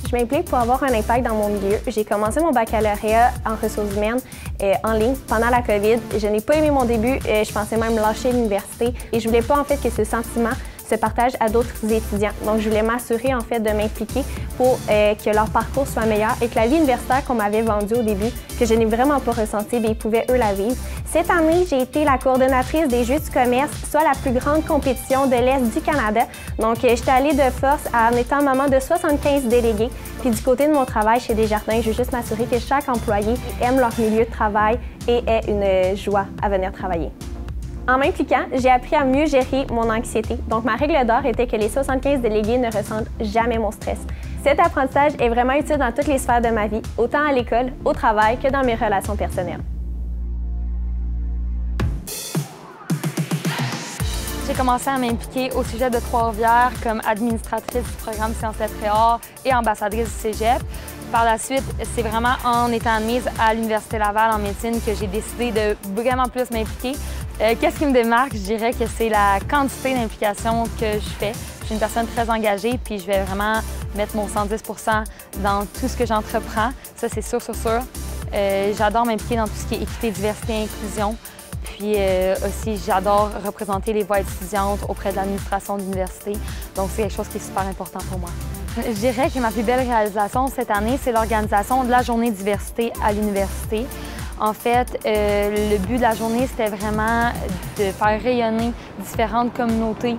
Je m'implique pour avoir un impact dans mon milieu. J'ai commencé mon baccalauréat en ressources humaines en ligne pendant la COVID. Je n'ai pas aimé mon début, je pensais même lâcher l'université et je voulais pas en fait que ce sentiment se partage à d'autres étudiants. Donc, je voulais m'assurer en fait de m'impliquer pour que leur parcours soit meilleur et que la vie universitaire qu'on m'avait vendue au début, que je n'ai vraiment pas ressentie, bien, ils pouvaient eux la vivre. Cette année, j'ai été la coordonnatrice des Jeux du commerce, soit la plus grande compétition de l'Est du Canada. Donc, j'étais allée de force en étant maman de 75 délégués. Puis du côté de mon travail chez Desjardins, je veux juste m'assurer que chaque employé aime leur milieu de travail et ait une joie à venir travailler. En m'impliquant, j'ai appris à mieux gérer mon anxiété. Donc, ma règle d'or était que les 75 délégués ne ressentent jamais mon stress. Cet apprentissage est vraiment utile dans toutes les sphères de ma vie, autant à l'école, au travail que dans mes relations personnelles. J'ai commencé à m'impliquer au Cégep de Trois-Rivières comme administratrice du programme Sciences Lettres et Arts et ambassadrice du Cégep. Par la suite, c'est vraiment en étant admise à l'Université Laval en médecine que j'ai décidé de vraiment plus m'impliquer. Qu'est-ce qui me démarque? Je dirais que c'est la quantité d'implication que je fais. Je suis une personne très engagée, puis je vais vraiment mettre mon 110 % dans tout ce que j'entreprends. Ça, c'est sûr. J'adore m'impliquer dans tout ce qui est équité, diversité et inclusion. Puis aussi, j'adore représenter les voix étudiantes auprès de l'administration de l'université. Donc, c'est quelque chose qui est super important pour moi. Je dirais que ma plus belle réalisation cette année, c'est l'organisation de la journée diversité à l'université. En fait, le but de la journée, c'était vraiment de faire rayonner différentes communautés.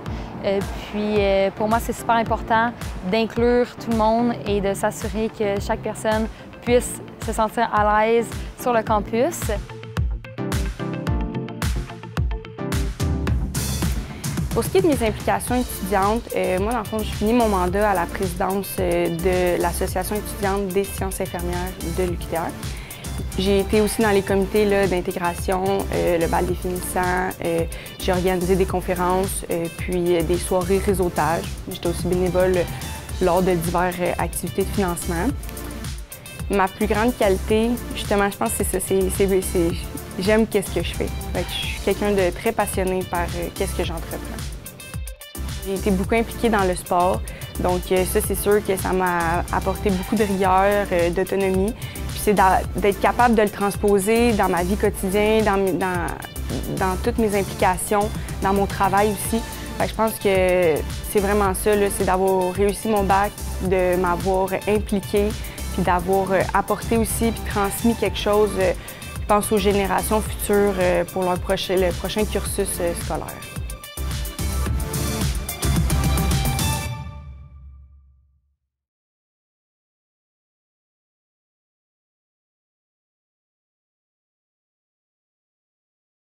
Pour moi, c'est super important d'inclure tout le monde et de s'assurer que chaque personne puisse se sentir à l'aise sur le campus. Pour ce qui est de mes implications étudiantes, moi, dans le fond, je finis mon mandat à la présidence de l'Association étudiante des sciences infirmières de l'UQTR. J'ai été aussi dans les comités d'intégration, le bal des finissants, j'ai organisé des conférences, puis des soirées réseautage. J'étais aussi bénévole lors de diverses activités de financement. Ma plus grande qualité, justement, je pense que c'est ça, j'aime qu'est-ce que je fais. Je suis quelqu'un de très passionné par qu'est-ce que j'entreprends. J'ai été beaucoup impliquée dans le sport, donc ça, c'est sûr que ça m'a apporté beaucoup de rigueur, d'autonomie. Puis c'est d'être capable de le transposer dans ma vie quotidienne, dans toutes mes implications, dans mon travail aussi. Je pense que c'est vraiment ça, c'est d'avoir réussi mon bac, de m'avoir impliquée, puis d'avoir apporté aussi, puis transmis quelque chose, je pense, aux générations futures pour le prochain cursus scolaire.